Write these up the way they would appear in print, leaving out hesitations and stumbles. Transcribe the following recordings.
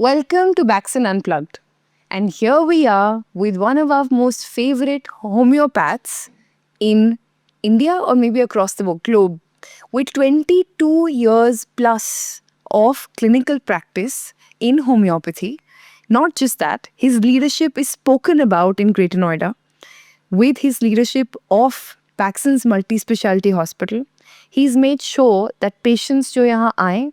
Welcome to Baxen Unplugged. And here we are with one of our most favorite homeopaths in India or maybe across the globe with 22 years plus of clinical practice in homeopathy. Not just that, his leadership is spoken about in Greater Noida. With his leadership of Baxen's multi-specialty hospital, he's made sure that patients जो यहाँ आए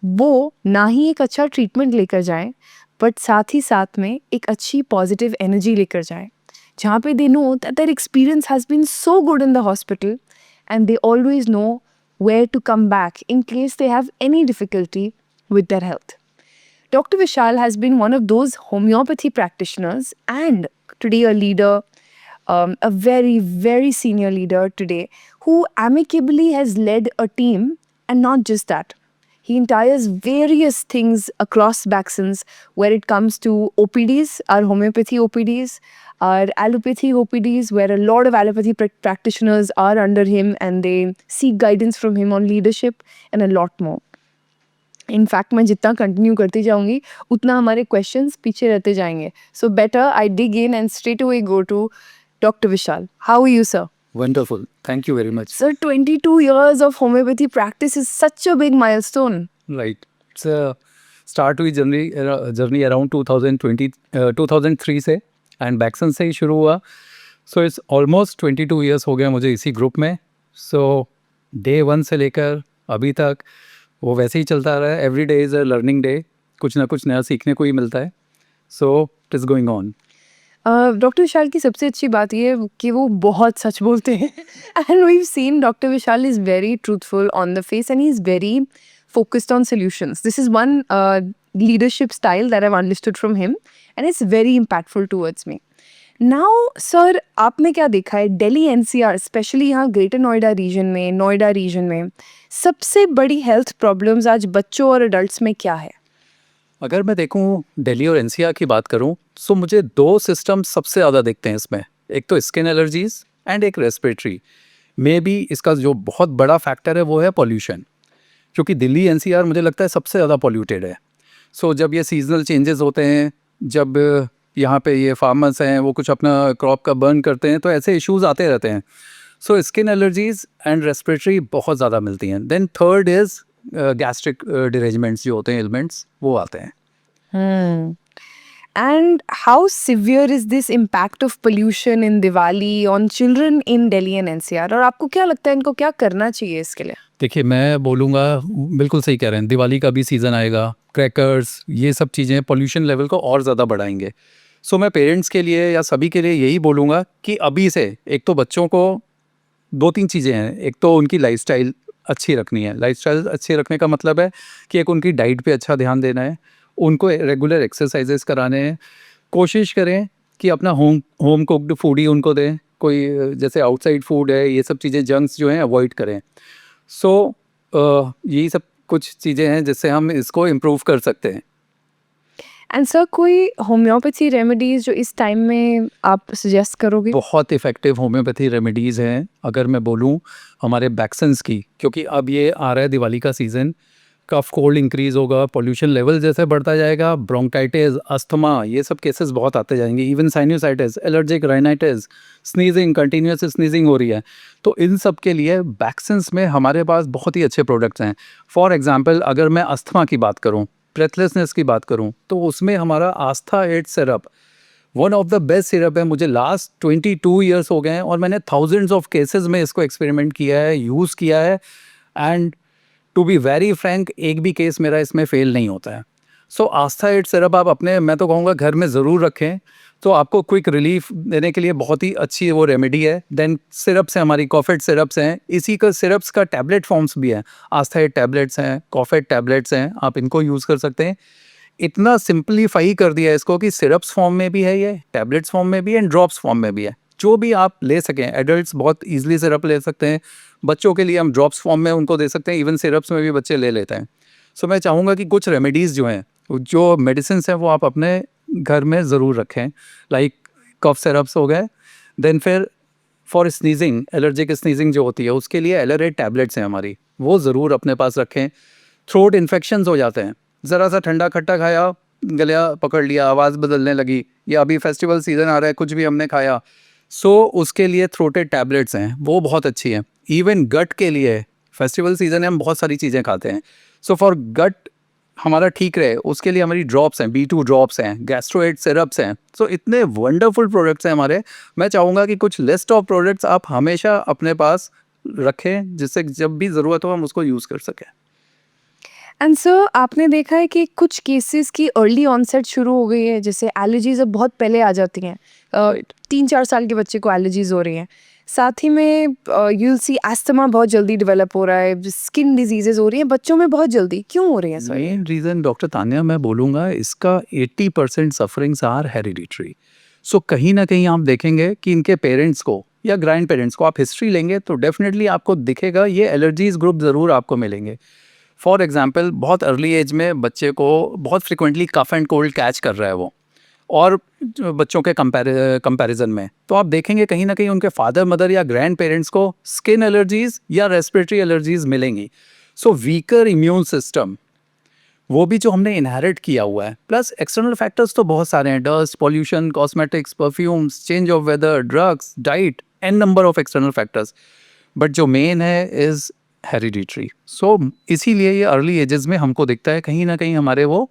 वो ना ही एक अच्छा treatment लेकर जाएं but साथ ही साथ में एक अच्छी पॉजिटिव एनर्जी लेकर जाएं जहाँ पे they know that their experience has been so good in the hospital and they always know where to come back in case they have any difficulty with their health. Dr. Vishal has been one of those homeopathy practitioners and today a leader, a very, very senior leader today who amicably has led a team and not just that. He entires various things across Baxen's where it comes to OPDs, our homeopathy OPDs, our allopathy OPDs, where a lot of allopathy practitioners are under him and they seek guidance from him on leadership and a lot more. In fact, मैं जितना continue करती जाऊंगी उतना हमारे questions पीछे रहते जाएंगे. So better I dig in and straight away go to Dr. Vishal. How are you, sir? Wonderful. Thank you very much. Sir, 22 years of homeopathy practice is such a big milestone. Right. It's a start हुई journey around 2003 से and बैक्सन से ही शुरू हुआ. So it's almost 22 years हो गया मुझे इसी group में. सो डे 1 से लेकर अभी तक वो वैसे ही चलता रहा है. Every day is a learning day. कुछ ना कुछ नया सीखने को ही मिलता है. So it is going on. Doctor Vishal की सबसे अच्छी बात ये है कि वो बहुत सच बोलते हैं and we seen doctor Vishal is very truthful on the face and he is very focused on solutions. This is one leadership style that I've understood from him and it's very impactful towards me. Now, sir, आपने क्या देखा है Delhi NCR specially यहाँ greater Noida region में, Noida region में सबसे बड़ी health problems आज बच्चों और अडल्ट्स में क्या है? अगर मैं देखूं दिल्ली और एनसीआर की बात करूं तो मुझे 2 सिस्टम सबसे ज़्यादा दिखते हैं इसमें. एक तो स्किन एलर्जीज एंड एक रेस्पिरेटरी. मे बी इसका जो बहुत बड़ा फैक्टर है वो है पॉल्यूशन, क्योंकि दिल्ली एनसीआर मुझे लगता है सबसे ज़्यादा पॉल्यूटेड है. सो जब ये सीजनल चेंजेस होते हैं, जब यहाँ पे ये फार्मर्स हैं वो कुछ अपना क्रॉप का बर्न करते हैं, तो ऐसे इश्यूज आते रहते हैं. So skin allergies and respiratory बहुत ज़्यादा मिलती हैं. देन थर्ड इज़ गैस्ट्रिक डिरेजमेंट्स जो होते हैं, एलिमेंट्स वो आते हैं. And how severe is this impact of pollution in Diwali on children in Delhi and NCR? और आपको क्या लगता है इनको क्या करना चाहिए इसके लिए? देखिए, मैं बोलूँगा बिल्कुल सही कह रहे हैं. दिवाली का भी सीज़न आएगा, क्रैकर्स, ये सब चीज़ें पॉल्यूशन लेवल को और ज़्यादा बढ़ाएंगे. सो मैं पेरेंट्स के लिए या सभी के लिए यही बोलूँगा कि अभी से एक तो बच्चों को 2-3 चीज़ें हैं. एक तो उनकी लाइफस्टाइल अच्छी रखनी है. लाइफस्टाइल अच्छी रखने का मतलब है कि एक उनकी डाइट पे अच्छा ध्यान देना है, उनको रेगुलर एक्सरसाइजेस कराने हैं. कोशिश करें कि अपना होम कुक्ड फूड ही उनको दें. कोई जैसे आउटसाइड फूड है, ये सब चीज़ें जंक्स जो हैं अवॉइड करें. सो यही सब कुछ चीज़ें हैं जिससे हम इसको इम्प्रूव कर सकते हैं. एंड सर, कोई होम्योपैथी रेमेडीज जो इस टाइम में आप सजेस्ट करोगे? बहुत इफ़ेक्टिव होम्योपैथी रेमेडीज़ हैं अगर मैं बोलूँ हमारे बैक्सन्स की, क्योंकि अब ये आ रहा है दिवाली का सीज़न. कफ कोल्ड इंक्रीज़ होगा, पॉल्यूशन लेवल जैसे बढ़ता जाएगा, ब्रोंकाइटिस, अस्थमा, ये सब केसेस बहुत आते जाएंगे. Even sinusitis, allergic rhinitis, sneezing, continuous sneezing हो रही है. तो इन सब के लिए बैक्सन्स में हमारे पास बहुत ही अच्छे प्रोडक्ट्स हैं. फॉर एग्जांपल, अगर मैं अस्थमा की बात करूं, ब्रेथलेसनेस की बात करूं, तो उसमें हमारा आस्था 8 syrup one of the best syrup है. मुझे लास्ट 22 ईयर्स हो गए हैं और मैंने थाउजेंड्स ऑफ केसेस में इसको एक्सपेरिमेंट किया है, यूज़ किया है. And to be very frank, एक भी केस मेरा इसमें फेल नहीं होता है. सो आस्था 8 सिरप आप अपने, मैं तो कहूँगा, घर में ज़रूर रखें. तो आपको क्विक रिलीफ देने के लिए बहुत ही अच्छी वो रेमेडी है. देन सिरप्स हैं, हमारी कॉफेट सिरप्स हैं. इसी का सिरप्स का टैबलेट फॉर्म्स भी हैं. आस्था 8 टैबलेट्स हैं, कॉफेट टैबलेट्स हैं, आप इनको यूज़ कर सकते हैं. इतना सिंप्लीफाई कर दिया है इसको कि सिरप्स फॉर्म में भी है, ये टैबलेट्स फॉर्म में भी है, एंड ड्रॉप्स फॉर्म में भी है. जो भी आप ले सकें. एडल्ट्स बहुत ईजिली सिरप ले सकते हैं, बच्चों के लिए हम ड्रॉप्स फॉर्म में उनको दे सकते हैं. इवन सिरप्स में भी बच्चे ले लेते हैं. सो मैं चाहूँगा कि कुछ रेमेडीज़ जो हैं, जो मेडिसिन हैं, वो आप अपने घर में ज़रूर रखें. लाइक कफ सिरप्स हो गए. देन फिर फॉर स्नीजिंग, एलर्जिक स्नीजिंग जो होती है, उसके लिए एलरेट टैबलेट्स हैं हमारी, वो ज़रूर अपने पास रखें. थ्रोट इन्फेक्शंस हो जाते हैं, ज़रा सा ठंडा खट्टा खाया, गला पकड़ लिया, आवाज़ बदलने लगी, या अभी फेस्टिवल सीज़न आ रहा है, कुछ भी हमने खाया, सो उसके लिए थ्रोटेड टैबलेट्स हैं, वो बहुत अच्छी हैं। इवन गट के लिए फेस्टिवल सीज़न में हम बहुत सारी चीज़ें खाते हैं, सो फॉर गट हमारा ठीक रहे उसके लिए हमारी ड्रॉप्स हैं, B2 ड्रॉप्स हैं, गैस्ट्रोएड सिरप्स हैं। सो इतने वंडरफुल प्रोडक्ट्स हैं हमारे। मैं चाहूँगा कि कुछ लिस्ट ऑफ प्रोडक्ट्स आप हमेशा अपने पास रखें, जिससे जब भी ज़रूरत हो हम उसको यूज़ कर सकें। एंड सर आपने देखा है कि कुछ केसेस की अर्ली ऑनसेट शुरू हो गई है, जैसे एलर्जीज अब बहुत पहले आ जाती हैं। 3-4 साल के बच्चे को एलर्जीज हो रही हैं। साथ ही में यूल सी एस्थमा बहुत जल्दी डेवलप हो रहा है, स्किन डिजीजेज हो रही हैं बच्चों में बहुत जल्दी। क्यों हो रही हैं sir? Main reason doctor Tanya मैं बोलूँगा इसका 80% सफरिंग्स आर हेरिडिटरी। सो कहीं ना कहीं आप देखेंगे कि इनके पेरेंट्स को या ग्रैंड पेरेंट्स को आप हिस्ट्री लेंगे तो डेफिनेटली आपको दिखेगा ये एलर्जीज ग्रुप ज़रूर आपको मिलेंगे। फॉर एग्जांपल बहुत अर्ली एज में बच्चे को बहुत frequently cough and cold catch कर रहा है वो, और जो बच्चों के कंपैरिजन में तो आप देखेंगे कहीं ना कहीं उनके फादर मदर या ग्रैंड पेरेंट्स को स्किन एलर्जीज या रेस्पिरेटरी एलर्जीज मिलेंगी। सो वीकर इम्यून सिस्टम वो भी जो हमने इनहेरिट किया हुआ है, प्लस एक्सटर्नल फैक्टर्स तो बहुत सारे हैं, dust, pollution, cosmetics, perfumes, change of weather, drugs, diet, an number of external factors, but जो मेन है इज हेरिडिटरी। सो इसीलिए ये अर्ली एजेस में हमको दिखता है कहीं ना कहीं हमारे वो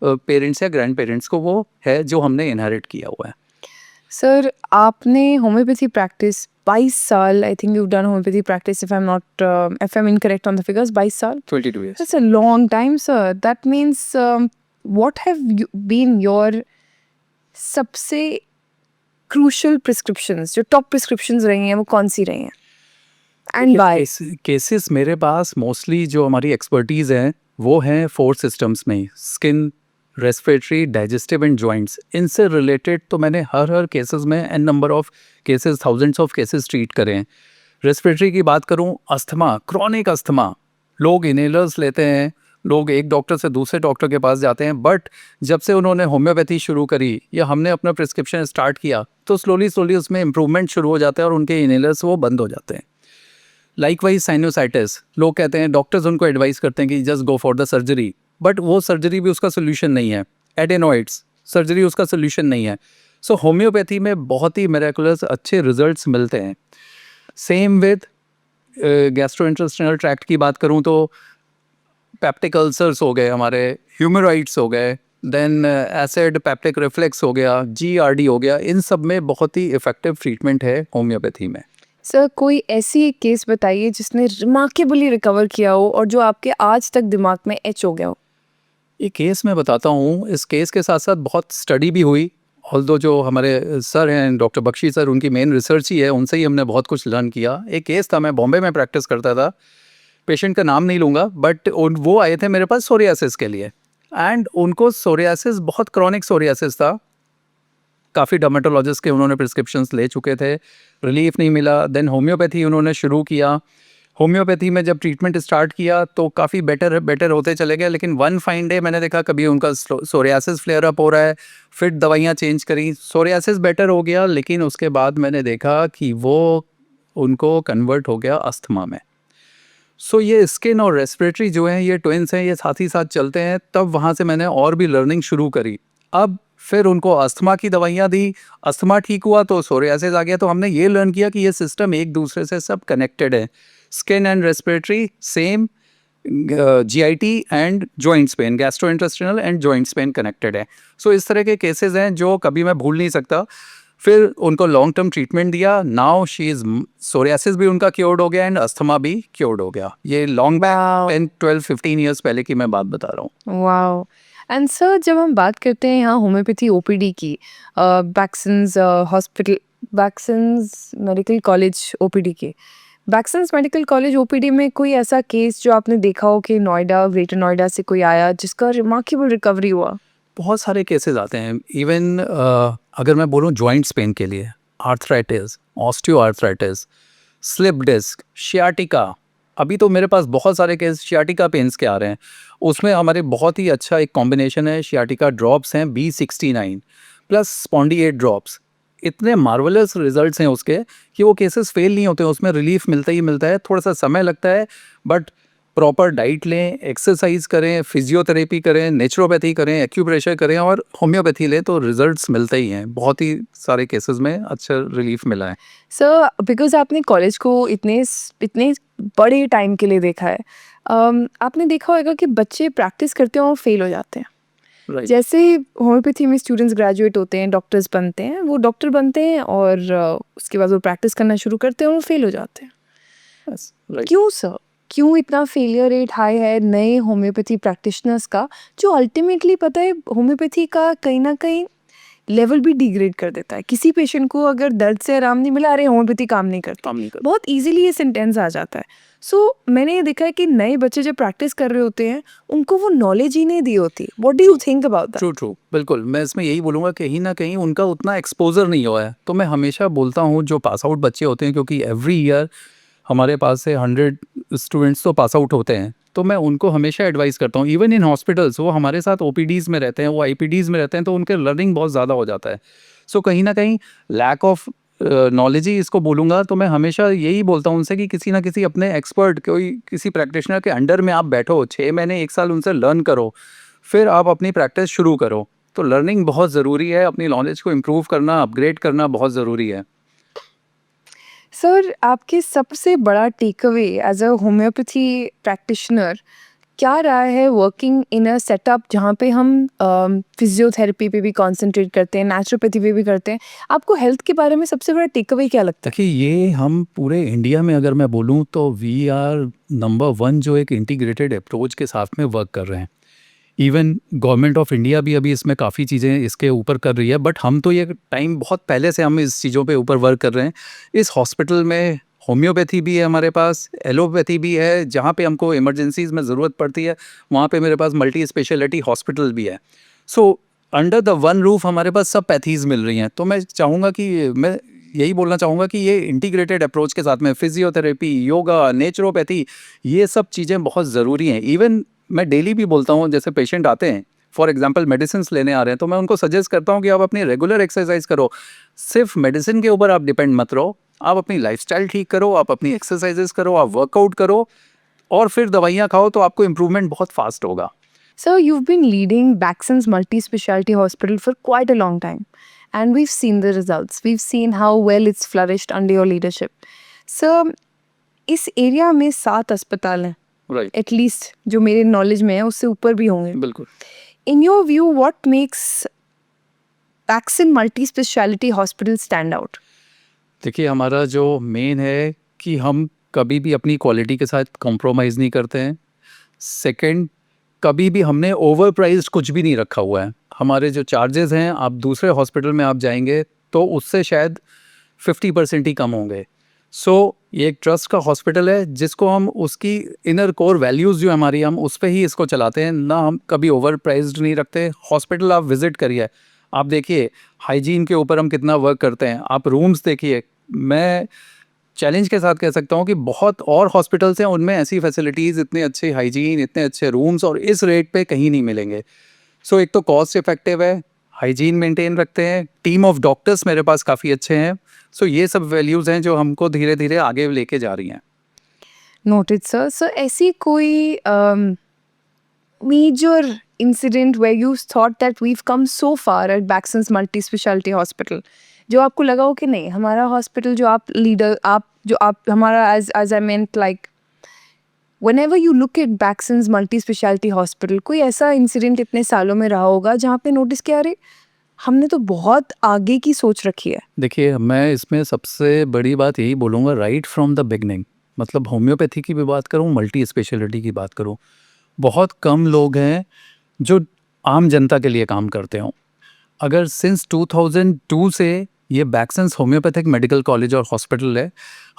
पेरेंट्स या ग्रैंड पेरेंट्स को वो है जो हमने इनहेरिट किया हुआ है। सर आपने होम्योपैथी प्रैक्टिस 22 साल, I think you done homeopathy practice if I am incorrect on the figures, 22 साल। 22 years. That's a long time, sir. That means what have been your सबसे crucial prescriptions, जो top prescriptions रही हैं वो कौन सी रही हैं? And why? केसेस मेरे पास मोस्टली जो हमारी एक्सपर्टीज़ है वो हैं 4 सिस्टम्स में, skin, respiratory, digestive and joints. इनसे रिलेटेड तो मैंने हर केसेस में an number of cases, thousands of cases treat करे हैं। रेस्पिरेटरी की बात करूं, अस्थमा, क्रॉनिक अस्थमा, लोग इनहेलर्स लेते हैं, लोग एक डॉक्टर से दूसरे डॉक्टर के पास जाते हैं, बट जब से उन्होंने होम्योपैथी शुरू करी या हमने अपना प्रिस्क्रिप्शन स्टार्ट किया तो स्लोली उसमें इंप्रूवमेंट शुरू हो जाता है और उनके इनहेलर्स वो बंद हो जाते हैं। लाइकवाइज साइनोसाइटिस, लोग कहते हैं, डॉक्टर्स उनको एडवाइस करते हैं कि just go for the surgery, but वो सर्जरी भी उसका सोल्यूशन नहीं है। एडेनोइड्स, सर्जरी उसका सोल्यूशन नहीं है। सो होम्योपैथी में बहुत ही मेरेकुलस अच्छे रिजल्ट्स मिलते हैं। सेम विद गैस्ट्रोइंटेस्टाइनल ट्रैक्ट की बात करूं तो पेप्टिक अल्सर्स हो गए हमारे, ह्यूमरॉइड्स हो गए, देन एसिड पेप्टिक रिफ्लेक्स हो गया, GERD हो गया, इन सब में बहुत ही इफेक्टिव ट्रीटमेंट है होम्योपैथी में। सर कोई ऐसी एक केस बताइए जिसने रिमार्केबली रिकवर किया हो और जो आपके आज तक दिमाग में एच हो गया हो। ये केस मैं बताता हूँ, इस केस के साथ साथ बहुत स्टडी भी हुई, ऑल्दो जो हमारे सर हैं डॉक्टर बख्शी सर, उनकी मेन रिसर्च ही है, उनसे ही हमने बहुत कुछ लर्न किया। एक केस था, मैं बॉम्बे में प्रैक्टिस करता था, पेशेंट का नाम नहीं लूँगा, बट वो आए थे मेरे पास सोरियासिस के लिए, एंड उनको सोरियासिस बहुत क्रॉनिक सोरियासिस था, काफ़ी डर्मेटोलॉजिस्ट के उन्होंने प्रिस्क्रिप्शंस ले चुके थे, रिलीफ नहीं मिला। देन होम्योपैथी उन्होंने शुरू किया। होम्योपैथी में जब ट्रीटमेंट स्टार्ट किया तो काफ़ी बेटर होते चले गए, लेकिन वन फाइन डे मैंने देखा कभी उनका सोरियासिस फ्लेयर अप हो रहा है, फिर दवाइयाँ चेंज करी, सोरियासिस बेटर हो गया, लेकिन उसके बाद मैंने देखा कि वो उनको कन्वर्ट हो गया अस्थमा में। सो ये स्किन और रेस्पिरेटरी जो हैं ये ट्विंस हैं, ये साथ ही साथ चलते हैं। तब वहाँ से मैंने और भी लर्निंग शुरू करी। अब फिर उनको अस्थमा की दवाइयाँ दी, अस्थमा ठीक हुआ तो सोरियासिस आ गया, तो हमने ये लर्न किया कि ये सिस्टम एक दूसरे से सब कनेक्टेड है। Skin and respiratory same, GIT and joints pain, gastrointestinal and joints pain connected है। सो इस तरह के केसेस हैं जो कभी मैं भूल नहीं सकता। फिर उनको लॉन्ग टर्म ट्रीटमेंट दिया, नाउ शी इज, सोरियासिस भी उनका क्योर्ड हो गया एंड अस्थमा भी क्योर्ड हो गया। ये लॉन्ग बैक 10-12-15 ईयर्स पहले की मैं बात बता रहा हूँ। वाओ। एंड सर जब हम बात करते हैं यहाँ होम्योपैथी OPD की, बैक्सन्स हॉस्पिटल, बैक्सन्स मेडिकल कॉलेज OPD के, बैक्सन्स मेडिकल कॉलेज OPD में कोई ऐसा केस जो आपने देखा हो कि नोएडा, ग्रेटर नोएडा से कोई आया जिसका रिमार्केबल रिकवरी हुआ? बहुत सारे केसेस आते हैं। इवन अगर मैं बोलूँ जॉइंट्स पेन के लिए, arthritis, osteoarthritis, slip disc, sciatica, अभी तो मेरे पास बहुत सारे केस शियाटिका पेन्स के आ रहे हैं। उसमें हमारे बहुत ही अच्छा एक कॉम्बिनेशन है, शियाटिका ड्रॉप्स हैं B69 प्लस स्पॉन्डिएट ड्रॉप्स। इतने मार्वलस रिजल्ट्स हैं उसके कि वो केसेस फेल नहीं होते, उसमें रिलीफ मिलता ही मिलता है। थोड़ा सा समय लगता है, बट प्रॉपर डाइट लें, एक्सरसाइज करें, फिजियोथेरेपी करें, नेचुरोपैथी करें, एक्यूप्रेशर करें और होम्योपैथी लें तो रिजल्ट्स मिलते ही हैं। बहुत ही सारे केसेस में अच्छा रिलीफ मिला है। सर बिकॉज आपने कॉलेज को इतने बड़े टाइम के लिए देखा है, आपने देखा होगा कि बच्चे प्रैक्टिस करते हैं और फेल हो जाते हैं। राइट, जैसे होम्योपैथी में स्टूडेंट्स ग्रेजुएट होते हैं, डॉक्टर्स बनते हैं, वो डॉक्टर बनते हैं और उसके बाद वो प्रैक्टिस करना शुरू करते हैं और वो फेल हो जाते हैं। राइट। क्यों सर? क्यों इतना फेलियर रेट हाई है नए होम्योपैथी प्रैक्टिशनर्स का, जो अल्टीमेटली पता है होम्योपैथी का कहीं ना कहीं लेवल भी डिग्रेड कर देता है। किसी पेशेंट को अगर दर्द से आराम नहीं मिला, अरे होम्योपैथी काम नहीं करती, काम नहीं करता। बहुत इजीली ये सेंटेंस आ जाता है। सो मैंने ये देखा है कि नए बच्चे जब प्रैक्टिस कर रहे होते हैं उनको वो नॉलेज ही नहीं दी होती। What do you think about that? True, true, बिल्कुल। मैं इसमें यही बोलूँगा कहीं न कहीं उनका उतना एक्सपोज़र नहीं हुआ है। तो मैं हमेशा बोलता हूँ जो पास आउट बच्चे होते हैं, क्योंकि एवरी ईयर हमारे पास से 100 स्टूडेंट्स तो पास आउट होते हैं। तो मैं उनको हमेशा एडवाइस करता हूँ, इवन इन हॉस्पिटल्स वो हमारे साथ ओपीडीज़ में रहते हैं, वो आईपीडीज़ में रहते हैं, तो उनके लर्निंग बहुत ज़्यादा हो जाता है। सो कहीं न कहीं लैक ऑफ नॉलेज ही इसको बोलूँगा। तो मैं हमेशा यही बोलता हूँ उनसे कि किसी न किसी अपने एक्सपर्ट, कोई किसी प्रैक्टिशनर के अंडर में आप बैठो, 6 महीने 1 साल उनसे लर्न करो, फिर आप अपनी प्रैक्टिस शुरू करो। तो लर्निंग बहुत ज़रूरी है, अपनी नॉलेज को इम्प्रूव करना, अपग्रेड करना बहुत ज़रूरी है। सर आपके सबसे बड़ा take away as a homeopathy practitioner क्या रहा है वर्किंग इन अ सेटअप जहाँ पे हम फिजियोथेरेपी पे भी कंसंट्रेट करते हैं, नेचुरोपैथी पे भी करते हैं? आपको हेल्थ के बारे में सबसे बड़ा टेक अवे क्या लगता है? देखिए, ये हम पूरे इंडिया में अगर मैं बोलूँ तो वी आर नंबर 1 जो एक इंटीग्रेटेड अप्रोच के साथ में वर्क कर रहे हैं। इवन गवर्नमेंट ऑफ इंडिया भी अभी इसमें काफ़ी चीज़ें इसके ऊपर कर रही है, बट हम तो ये टाइम बहुत पहले से हम इस चीज़ों पे ऊपर वर्क कर रहे हैं। इस हॉस्पिटल में होम्योपैथी भी है हमारे पास, एलोपैथी भी है, जहाँ पे हमको इमरजेंसीज़ में ज़रूरत पड़ती है, वहाँ पे मेरे पास मल्टी स्पेशलिटी हॉस्पिटल भी है। So under the one roof हमारे पास सब पैथीज़ मिल रही हैं। तो मैं चाहूँगा कि मैं यही बोलना चाहूँगा कि ये इंटीग्रेटेड अप्रोच के साथ में फिजियोथेरेपी, योगा, नेचुरोपैथी, ये सब चीज़ें बहुत ज़रूरी हैं। इवन मैं डेली भी बोलता हूँ, जैसे पेशेंट आते हैं, फॉर एग्जांपल मेडिसिन्स लेने आ रहे हैं, तो मैं उनको सजेस्ट करता हूँ कि आप अपनी रेगुलर एक्सरसाइज करो। सिर्फ मेडिसिन के ऊपर आप डिपेंड मत रहो, आप अपनी लाइफस्टाइल ठीक करो, आप अपनी एक्सरसाइजेस करो, आप वर्कआउट करो और फिर दवाइयाँ खाओ, तो आपको इम्प्रूवमेंट बहुत फास्ट होगा। So you've been leading Baxon's multi-specialty hospital for quite a long time, and we've seen the results. We've seen how well it's flourished under your leadership. So इस एरिया में 7 अस्पताल हैं, राइट, एटलीस्ट जो मेरे knowledge में है उससे ऊपर भी होंगे। बिल्कुल। In your view what makes Baxon multi-specialty hospital stand out? देखिए, हमारा जो मेन है कि हम कभी भी अपनी क्वालिटी के साथ कॉम्प्रोमाइज़ नहीं करते हैं। सेकंड, कभी भी हमने ओवर प्राइस्ड कुछ भी नहीं रखा हुआ है। हमारे जो चार्जेस हैं, आप दूसरे हॉस्पिटल में आप जाएंगे तो उससे शायद 50% ही कम होंगे। सो ये एक ट्रस्ट का हॉस्पिटल है, जिसको हम उसकी इनर कोर वैल्यूज़ जो हमारी, हम उस पे ही इसको चलाते हैं ना। हम कभी ओवर प्राइस्ड नहीं रखते। हॉस्पिटल आप विजिट करिए, आप देखिए हाइजीन के ऊपर हम कितना वर्क करते हैं। आप रूम्स देखिए, मैं चैलेंज के साथ कह सकता हूँ कि बहुत और हॉस्पिटल्स हैं, उनमें ऐसी फैसिलिटीज़, इतने अच्छे हाइजीन, इतने अच्छे रूम्स और इस रेट पे कहीं नहीं मिलेंगे। सो एक तो कॉस्ट इफेक्टिव है, हाइजीन मेंटेन रखते हैं, टीम ऑफ डॉक्टर्स मेरे पास काफ़ी अच्छे हैं। सो ये सब वैल्यूज़ हैं जो हमको धीरे धीरे आगे लेके जा रही हैं। Noted, sir. So ऐसी कोई major incident where you thought that we've come so far at Baxon's multi-specialty hospital, जो आपको लगा हो कि नहीं हमारा हॉस्पिटल जो आप लीडर आप हमारा as I meant like whenever you look at Baxon's multi-specialty hospital, कोई ऐसा इंसिडेंट इतने सालों में रहा होगा जहाँ पे नोटिस किया अरे हमने तो बहुत आगे की सोच रखी है? देखिए, मैं इसमें सबसे बड़ी बात यही बोलूँगा, राइट फ्रॉम द बिगनिंग, मतलब होम्योपैथी की भी बात करूँ, मल्टी स्पेशलिटी की बात करूँ, बहुत कम लोग हैं जो आम जनता के लिए काम करते हों। अगर सिंस 2002 से ये बैक्सन्स होम्योपैथिक मेडिकल कॉलेज और हॉस्पिटल है,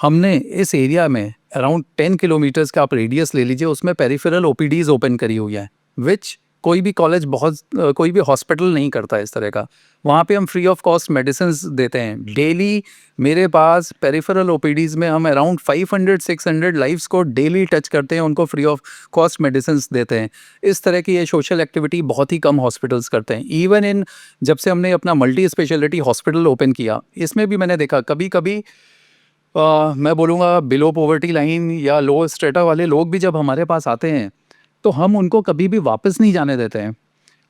हमने इस एरिया में अराउंड 10 किलोमीटर्स का आप रेडियस ले लीजिए, उसमें पेरिफेरल ओपीडीज ओपन करी हुई है, विच कोई भी कॉलेज, कोई भी हॉस्पिटल नहीं करता इस तरह का। वहाँ पे हम फ्री ऑफ कॉस्ट मेडिसिन्स देते हैं। डेली मेरे पास पेरिफेरल ओपीडीज में हम अराउंड 500-600 लाइव्स को डेली टच करते हैं, उनको फ्री ऑफ कॉस्ट मेडिसिन्स देते हैं। इस तरह की ये सोशल एक्टिविटी बहुत ही कम हॉस्पिटल्स करते हैं। इवन इन जब से हमने अपना मल्टी स्पेशलिटी हॉस्पिटल ओपन किया, इसमें भी मैंने देखा कभी कभी मैं बोलूँगा बिलो पॉवर्टी लाइन या लो स्ट्रेटा वाले लोग भी जब हमारे पास आते हैं, तो हम उनको कभी भी वापस नहीं जाने देते हैं।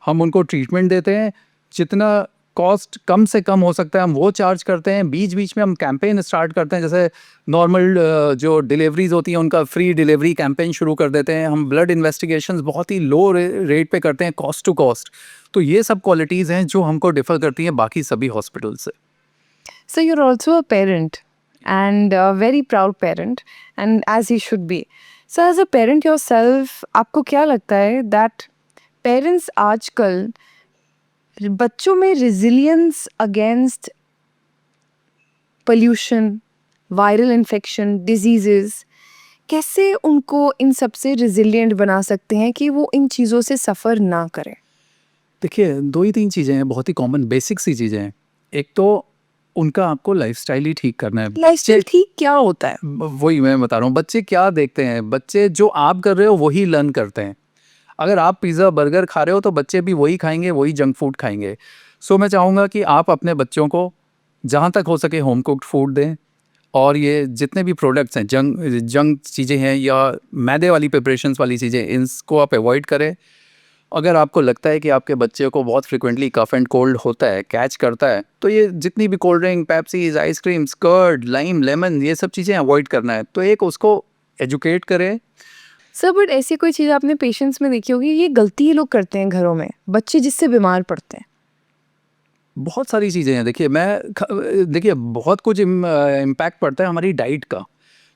हम उनको ट्रीटमेंट देते हैं, जितना कॉस्ट कम से कम हो सकता है हम वो चार्ज करते हैं। बीच-बीच में हम कैंपेन स्टार्ट करते हैं, जैसे नॉर्मल जो डिलीवरीज़ होती हैं उनका फ्री डिलीवरी कैंपेन शुरू कर देते हैं। हम ब्लड इन्वेस्टिगेशंस बहुत ही लो रेट पे करते हैं, कॉस्ट टू कॉस्ट। तो ये सब क्वालिटीज़ हैं जो हमको डिफ़र करती हैं बाकी सभी हॉस्पिटल से। So you're also a parent and a very proud parent and as you should be. So as a parent yourself, आपको क्या लगता है that parents आजकल बच्चों में resilience against pollution, viral infection, diseases, कैसे उनको इन सब से resilient बना सकते हैं कि वो इन चीज़ों से सफ़र ना करें? देखिए, 2 ही 3 चीज़ें हैं, बहुत ही कॉमन बेसिक सी चीज़ें हैं। एक तो उनका आपको लाइफ़स्टाइल ही ठीक करना है। लाइफस्टाइल ठीक क्या होता है? वही मैं बता रहा हूँ, बच्चे क्या देखते हैं, बच्चे जो आप कर रहे हो वही लर्न करते हैं। अगर आप पिज़्ज़ा, बर्गर खा रहे हो तो बच्चे भी वही खाएँगे, वही जंक फूड खाएँगे। सो मैं चाहूँगा कि आप अपने बच्चों को जहाँ तक हो सके होम कुक्ड फूड दें और ये जितने भी प्रोडक्ट्स हैं, जंक जंक चीज़ें हैं या मैदे वाली प्रिपरेशंस वाली चीज़ें, इसको आप अवॉइड करें। अगर आपको लगता है कि आपके बच्चे को बहुत फ्रिक्वेंटली कफ एंड कोल्ड होता है, कैच करता है, तो ये जितनी भी cold drink, Pepsis, ice creams, curd, lime, lemon ये सब चीज़ें अवॉइड करना है। तो एक उसको एजुकेट करें। सर बट ऐसी कोई चीज़ आपने पेशेंट्स में देखी होगी, ये गलती ये लोग करते हैं घरों में, बच्चे जिससे बीमार पड़ते हैं। बहुत सारी चीज़ें हैं। देखिए बहुत कुछ इम्पैक्ट पड़ता है हमारी डाइट का।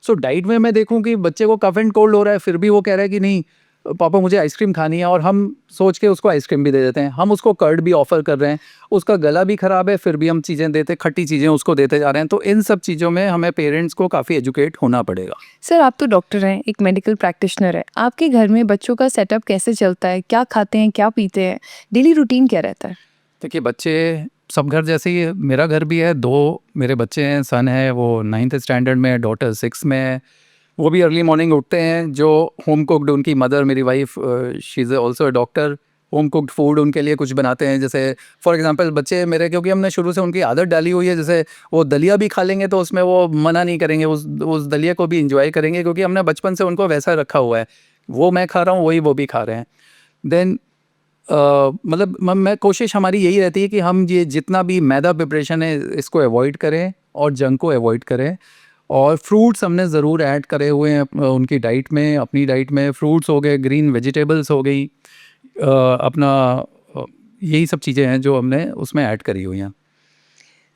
सो डाइट में मैं देखूँ कि बच्चे को कफ एंड कोल्ड हो रहा है, फिर भी वो कह रहा है कि नहीं पापा मुझे आइसक्रीम खानी है, और हम सोच के उसको आइसक्रीम भी दे देते हैं। हम उसको कर्ड भी ऑफ़र कर रहे हैं, उसका गला भी ख़राब है, फिर भी हम चीज़ें देते, खट्टी चीज़ें उसको देते जा रहे हैं। तो इन सब चीज़ों में हमें पेरेंट्स को काफ़ी एजुकेट होना पड़ेगा। सर आप तो डॉक्टर हैं, एक मेडिकल प्रैक्टिशनर है, आपके घर में बच्चों का सेटअप कैसे चलता है? क्या खाते हैं, क्या पीते हैं? डेली रूटीन क्या रहता है? देखिए बच्चे सब घर जैसे ही है, मेरा घर भी है। 2 मेरे बच्चे हैं, सन है वो 9th स्टैंडर्ड में है, डॉटर 6 में है। वो भी अर्ली मॉर्निंग उठते हैं। जो होम कुक्ड उनकी मदर मेरी wife she is also a doctor, home cooked food उनके लिए कुछ बनाते हैं। जैसे फॉर एग्जांपल बच्चे मेरे, क्योंकि हमने शुरू से उनकी आदत डाली हुई है, जैसे वो दलिया भी खा लेंगे तो उसमें वो मना नहीं करेंगे, उस दलिया को भी इंजॉय करेंगे, क्योंकि हमने बचपन से उनको वैसा रखा हुआ है। वो मैं खा रहा हूँ, वही वो भी खा रहे हैं। देन मतलब मैं कोशिश हमारी यही रहती है कि हम ये जितना भी मैदा प्रिपरेशन है इसको अवॉइड करें और जंक को अवॉइड करें। और फ्रूट्स हमने ज़रूर ऐड करे हुए हैं उनकी डाइट में। अपनी डाइट में फ्रूट्स हो गए, ग्रीन वेजिटेबल्स हो गई, अपना यही सब चीज़ें हैं जो हमने उसमें ऐड करी हुई हैं।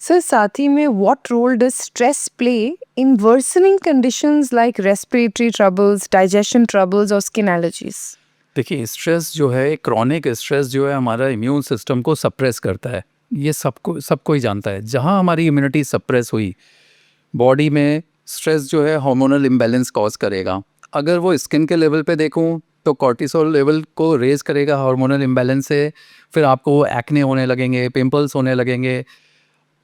सर साथ ही में what role does stress play in worsening conditions like respiratory troubles, digestion troubles और स्किन एलर्जीज? देखिए स्ट्रेस जो है, क्रॉनिक स्ट्रेस जो है, हमारा इम्यून सिस्टम को सप्रेस करता है। ये सबको ही जानता है। जहाँ हमारी इम्यूनिटी सप्रेस हुई, बॉडी में स्ट्रेस जो है हार्मोनल इम्बैलेंस कॉज करेगा। अगर वो स्किन के लेवल पे देखूं तो कॉर्टिसोल लेवल को रेज करेगा हार्मोनल इम्बैलेंस से। फिर आपको एक्ने होने लगेंगे, पिंपल्स होने लगेंगे।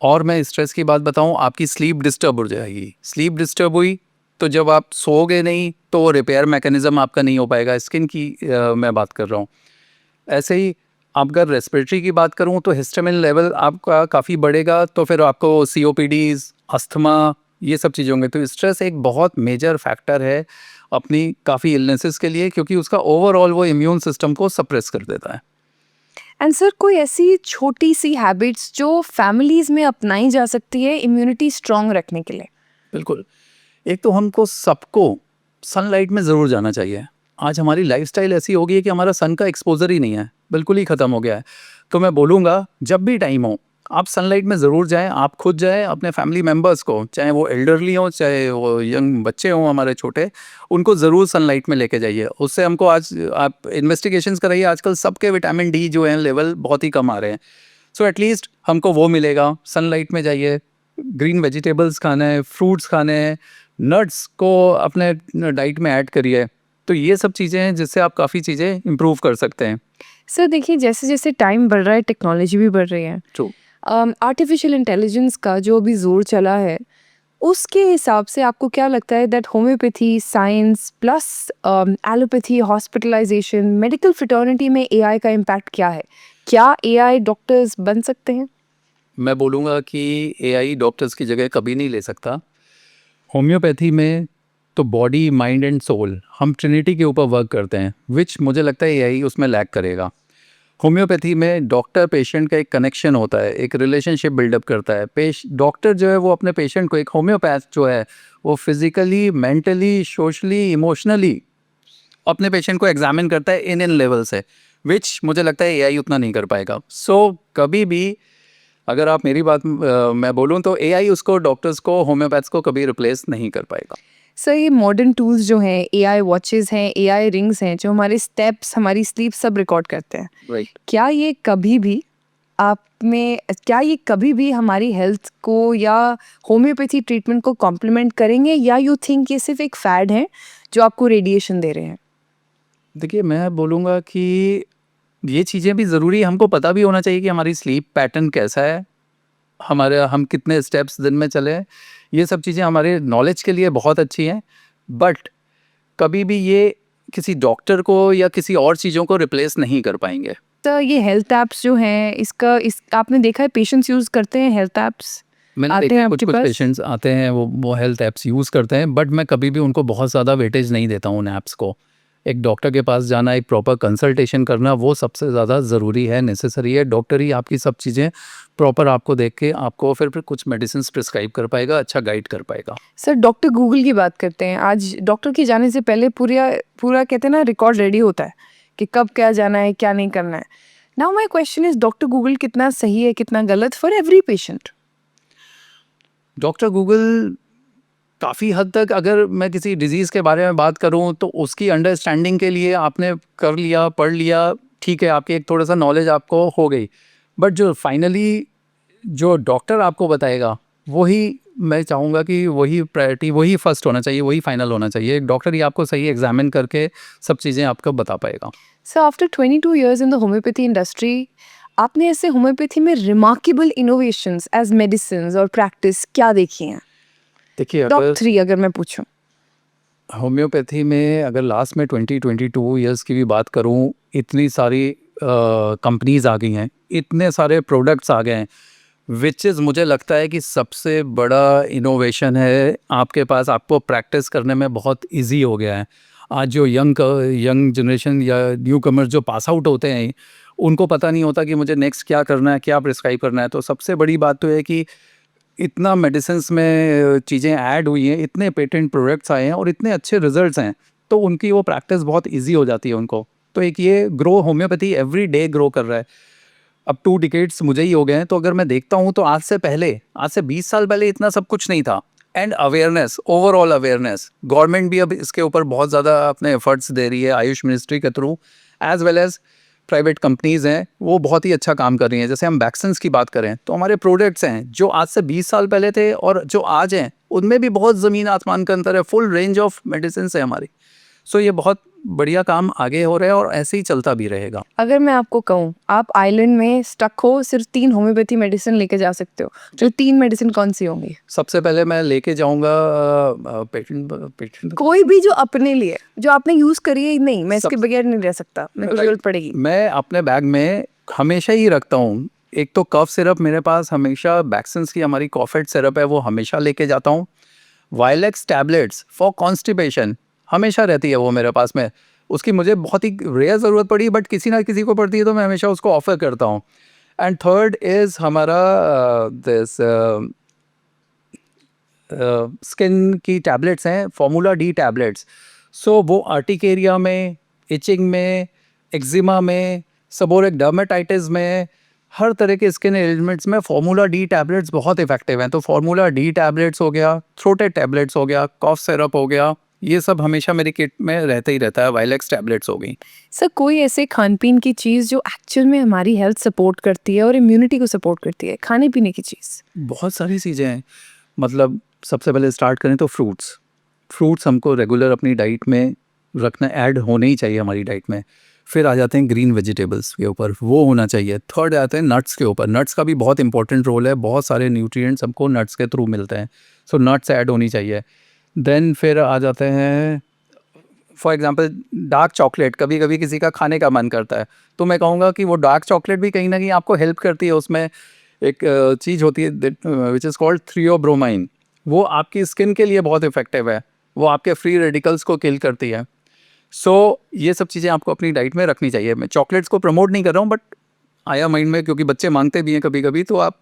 और मैं स्ट्रेस की बात बताऊं, आपकी स्लीप डिस्टर्ब हो जाएगी। स्लीप डिस्टर्ब हुई तो जब आप सोओगे नहीं तो रिपेयर मैकेनिज्म आपका नहीं हो पाएगा। स्किन की मैं बात कर रहा हूँ। ऐसे ही आप अगर रेस्पिरेटरी की बात करूं तो हिस्टामिन लेवल आपका काफ़ी बढ़ेगा, तो फिर आपको सीओपीडीज, अस्थमा ये सब चीज़ें होंगे। तो स्ट्रेस एक बहुत मेजर फैक्टर है अपनी काफ़ी इलनेसेस के लिए, क्योंकि उसका ओवरऑल वो इम्यून सिस्टम को सप्रेस कर देता है। एंड सर कोई ऐसी छोटी सी हैबिट्स जो फैमिलीज में अपनाई जा सकती है इम्यूनिटी स्ट्रांग रखने के लिए? बिल्कुल। एक तो हमको सबको सनलाइट में ज़रूर जाना चाहिए। आज हमारी लाइफ़स्टाइल ऐसी हो गई है कि हमारा सन का एक्सपोज़र ही नहीं है, बिल्कुल ही ख़त्म हो गया है। तो मैं बोलूँगा जब भी टाइम हो, आप सनलाइट में ज़रूर जाएँ। आप खुद जाएँ, अपने फैमिली मेंबर्स को, चाहे वो एल्डरली हों, चाहे वो यंग बच्चे हों हमारे छोटे, उनको ज़रूर सनलाइट में लेके जाइए। उससे हमको आज आप इन्वेस्टिगेशंस कराइए, आजकल सबके विटामिन डी जो हैं लेवल बहुत ही कम आ रहे हैं। सो एटलीस्ट हमको वो मिलेगा। सनलाइट में जाइए, ग्रीन वेजिटेबल्स खाना है, फ्रूट्स खाने हैं, नट्स को अपने डाइट में ऐड करिए। तो ये सब चीज़ें हैं जिससे आप काफ़ी चीज़ें इम्प्रूव कर सकते हैं। सर देखिए जैसे जैसे टाइम बढ़ रहा है टेक्नोलॉजी भी बढ़ रही है, ट्रू। आर्टिफिशियल इंटेलिजेंस का जो भी जोर चला है, उसके हिसाब से आपको क्या लगता है that homeopathy science plus allopathy hospitalisation medical fraternity में एआई का इम्पैक्ट क्या है? क्या एआई डॉक्टर्स बन सकते हैं? मैं बोलूँगा कि एआई डॉक्टर्स की जगह कभी नहीं ले सकता। होम्योपैथी में तो बॉडी माइंड एंड सोल हम ट्रिनिटी के ऊपर वर्क करते हैं, विच मुझे लगता है यही उसमें लैक करेगा। होम्योपैथी में डॉक्टर पेशेंट का एक कनेक्शन होता है, एक रिलेशनशिप बिल्डअप करता है। डॉक्टर जो है वो अपने पेशेंट को, एक होम्योपैथ जो है वो फिजिकली, मेंटली, सोशली, इमोशनली अपने पेशेंट को एग्जामिन करता है इन लेवल से, विच मुझे लगता है एआई उतना नहीं कर पाएगा। सो कभी भी अगर आप मेरी बात मैं बोलूँ तो एआई उसको, डॉक्टर्स को, होम्योपैथ्स को कभी रिप्लेस नहीं कर पाएगा। सर ये मॉडर्न टूल्स जो हैं, एआई वॉचेस हैं, एआई रिंग्स हैं, जो हमारे स्टेप्स, हमारी स्लीप सब रिकॉर्ड करते हैं, राइट। क्या ये कभी भी हमारी हेल्थ को या होम्योपैथी ट्रीटमेंट को कॉम्प्लीमेंट करेंगे, या यू थिंक ये सिर्फ एक फैड है जो आपको रेडिएशन दे रहे हैं? देखिए, मैं बोलूँगा कि ये चीज़ें भी ज़रूरी है, हमको पता भी होना चाहिए कि हमारी स्लीप पैटर्न कैसा है, हम कितने स्टेप्स दिन में चले। ये सब चीज़ें हमारे नॉलेज के लिए बहुत अच्छी हैं, बट कभी भी ये किसी डॉक्टर को या किसी और चीज़ों को रिप्लेस नहीं कर पाएंगे। तो ये हेल्थ ऐप्स जो हैं, आपने देखा है पेशेंट्स यूज़ करते हैं हेल्थ ऐप्स? मैंने आते देखा हैं कुछ आपके पास? पेशेंट्स आते हैं, वो हेल्थ ऐप्स यूज़ करते हैं, बट मैं कभी भी उनको बहुत ज़्यादा वेटेज नहीं देता हूँ उन ऐप्स को। एक डॉक्टर के पास जाना, एक प्रॉपर कंसल्टेशन करना, वो सबसे ज़्यादा ज़रूरी है, नेसेसरी है। डॉक्टर ही आपकी सब चीज़ें प्रॉपर आपको देख के आपको फिर कुछ मेडिसिन प्रिस्क्राइब कर पाएगा, अच्छा गाइड कर पाएगा। सर डॉक्टर गूगल की बात करते हैं। आज डॉक्टर के जाने से पहले पूरा कहते हैं ना, रिकॉर्ड रेडी होता है कि कब क्या जाना है, क्या नहीं करना है। Now my question is, doctor Google कितना सही है, कितना गलत for every patient? Doctor Google काफ़ी हद तक, अगर मैं किसी डिज़ीज़ के बारे में बात करूं तो उसकी अंडरस्टैंडिंग के लिए आपने कर लिया, पढ़ लिया, ठीक है, आपकी एक थोड़ा सा नॉलेज आपको हो गई, बट जो फाइनली जो डॉक्टर आपको बताएगा वही मैं चाहूँगा कि वही प्रायोरिटी, वही फर्स्ट होना चाहिए, वही फाइनल होना चाहिए। एक डॉक्टर ही आपको सही एग्जामिन करके सब चीज़ें आपको बता पाएगा। Sir after 22 years in the homeopathy industry, आपने ऐसे होम्योपैथी में रिमार्केबल इनोवेशंस एज मेडिसिन और प्रैक्टिस क्या देखी हैं? देखिए, टॉप अगर 3 अगर मैं पूछूं। होम्योपैथी में अगर लास्ट में 20-22 इयर्स की भी बात करूं, इतनी सारी कंपनीज आ गई हैं, इतने सारे प्रोडक्ट्स आ गए हैं, विच इज़ मुझे लगता है कि सबसे बड़ा इनोवेशन है आपके पास। आपको प्रैक्टिस करने में बहुत इजी हो गया है। आज जो यंग जनरेशन या न्यू कमर्स जो पास आउट होते हैं, उनको पता नहीं होता कि मुझे नेक्स्ट क्या करना है, क्या प्रिस्क्राइब करना है। तो सबसे बड़ी बात तो है कि इतना मेडिसिन्स में चीज़ें ऐड हुई हैं, इतने पेटेंट प्रोडक्ट्स आए हैं और इतने अच्छे रिजल्ट्स हैं, तो उनकी वो प्रैक्टिस बहुत इजी हो जाती है उनको। तो एक ये होम्योपैथी एवरी डे ग्रो कर रहा है। अब 2 डिकेड्स मुझे ही हो गए हैं, तो अगर मैं देखता हूँ तो आज से 20 साल पहले इतना सब कुछ नहीं था। And awareness, overall awareness, government भी अब इसके ऊपर बहुत ज़्यादा अपने एफर्ट्स दे रही है, आयुष मिनिस्ट्री के through, as well as private companies हैं, वो बहुत ही अच्छा काम कर रही हैं। जैसे हम वैक्सीन्स की बात करें तो हमारे प्रोडक्ट्स हैं जो आज से 20 साल पहले थे और जो आज हैं, उनमें भी बहुत ज़मीन आसमान का अंतर है। फुल रेंज ऑफ मेडिसिन है हमारी। सो ये बहुत बढ़िया काम आगे हो रहा है और ऐसे ही चलता भी रहेगा। अगर मैं आपको कहूँ, आप आइलैंड में स्टक हो, सिर्फ 3 होम्योपैथी मेडिसिन लेके जा सकते हो, तो 3 मेडिसिन कौन सी होंगी? सबसे पहले मैं लेके जाऊंगा पेटेंट कोई भी जो अपने लिए, जो आपने यूज करी है, नहीं मैं इसके सब- बगैर नहीं रह सकता, मेरे को जरूरत पड़ेगी। मैं अपने बैग में हमेशा ही रखता हूँ। एक तो कफ सिरप मेरे पास हमेशा, वैक्सीन्स की हमारी कॉफेट सिरप है वो हमेशा लेके जाता हूँ। वायलेक्स टैबलेट्स फॉर कॉन्स्टिपेशन हमेशा रहती है वो मेरे पास में। उसकी मुझे बहुत ही रेयर ज़रूरत पड़ी, बट किसी ना किसी को पड़ती है तो मैं हमेशा उसको ऑफर करता हूँ। एंड थर्ड इज़ हमारा दिस स्किन की टैबलेट्स हैं, फॉर्मूला डी टैबलेट्स। सो वो आर्टिकेरिया में, इचिंग में, एक्जिमा में, सबोरिक डर्मेटाइटिस में, हर तरह के स्किन एलिमेंट्स में फॉर्मूला डी टैबलेट्स बहुत इफेक्टिव हैं। तो फॉर्मूला डी टैबलेट्स हो गया, थ्रोटेड टैबलेट्स हो गया, कॉफ सिरप हो गया, ये सब हमेशा मेरी किट में रहता ही रहता है। वाइलेक्स टैबलेट्स हो गई। सर कोई ऐसे खान पीन की चीज़ जो एक्चुअल में हमारी हेल्थ सपोर्ट करती है और इम्यूनिटी को सपोर्ट करती है, खाने पीने की चीज़? बहुत सारी चीज़ें हैं। मतलब सबसे पहले स्टार्ट करें तो फ्रूट्स हमको रेगुलर अपनी डाइट में रखना, ऐड होने ही चाहिए हमारी डाइट में। फिर आ जाते हैं ग्रीन वेजिटेबल्स के ऊपर, वो होना चाहिए। थर्ड आते हैं नट्स के ऊपर। नट्स का भी बहुत इंपॉर्टेंट रोल है, बहुत सारे न्यूट्रिएंट्स हमको नट्स के थ्रू मिलते हैं। सो नट्स ऐड होनी चाहिए। देन फिर आ जाते हैं फॉर एग्जांपल डार्क चॉकलेट। कभी कभी किसी का खाने का मन करता है, तो मैं कहूँगा कि वो डार्क चॉकलेट भी कहीं ना कहीं आपको हेल्प करती है। उसमें एक चीज़ होती है विच इज़ कॉल्ड थ्रियोब्रोमाइन। वो आपकी स्किन के लिए बहुत इफेक्टिव है, वो आपके फ्री रेडिकल्स को किल करती है। सो ये सब चीज़ें आपको अपनी डाइट में रखनी चाहिए। मैं चॉकलेट्स को प्रमोट नहीं कर रहा हूँ, बट आया माइंड में क्योंकि बच्चे मांगते भी हैं कभी कभी, तो आप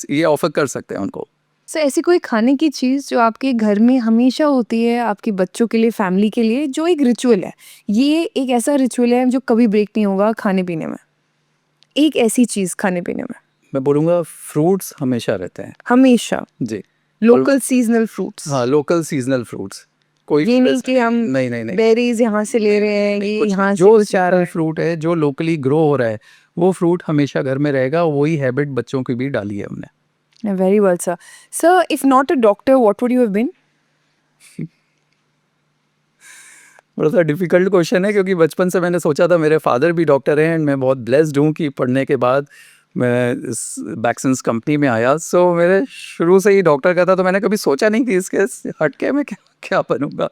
ये ऑफर कर सकते हैं उनको। सो ऐसी कोई खाने की चीज़ जो आपके घर में हमेशा होती है, आपके बच्चों के लिए, फैमिली के लिए, जो एक रिचुअल है, ये एक ऐसा रिचुअल है जो कभी ब्रेक नहीं होगा खाने पीने में, एक ऐसी चीज़ खाने पीने में मैं बोलूँगा फ्रूट्स हमेशा रहते हैं हमेशा, जी। लोकल सीजनल फ्रूट्स, हाँ, लोकल सीजनल फ्रूट्स। कोई ये नहीं कि हम नहीं नहीं नहीं बेरीज यहाँ से ले रहे हैं, नहीं, ये कुछ यहाँ से जो कुछ आ रहा सीजनल है। फ्रूट है, जो लोकली ग्रो हो रहा है, वो फ्रूट हमेशा घर में रहेगा। वही हैबिट बच्चों की भी डाली है हमने। Very well sir. Sir, if not a doctor, what would you have been? थोड़ा सा डिफिकल्ट क्वेश्चन है, क्योंकि बचपन से मैंने सोचा था, मेरे फादर भी डॉक्टर हैं एंड मैं बहुत ब्लेस्ड हूँ कि पढ़ने के बाद मैं इस बैक्सन्स कंपनी में आया। सो मेरे शुरू से ही डॉक्टर का था, तो मैंने कभी सोचा नहीं कि इसके हटके मैं क्या क्या बनूंगा।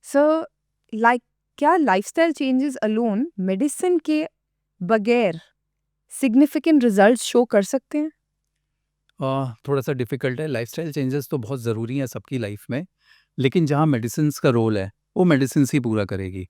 सर, लाइक क्या लाइफस्टाइल चेंजेस अलोन मेडिसिन के बगैर सिग्निफिकेंट रिजल्ट शो कर सकते हैं? थोड़ा सा डिफिकल्ट है। लाइफस्टाइल चेंजेस तो बहुत ज़रूरी हैं सबकी लाइफ में, लेकिन जहाँ मेडिसिन का रोल है वो मेडिसिन ही पूरा करेगी।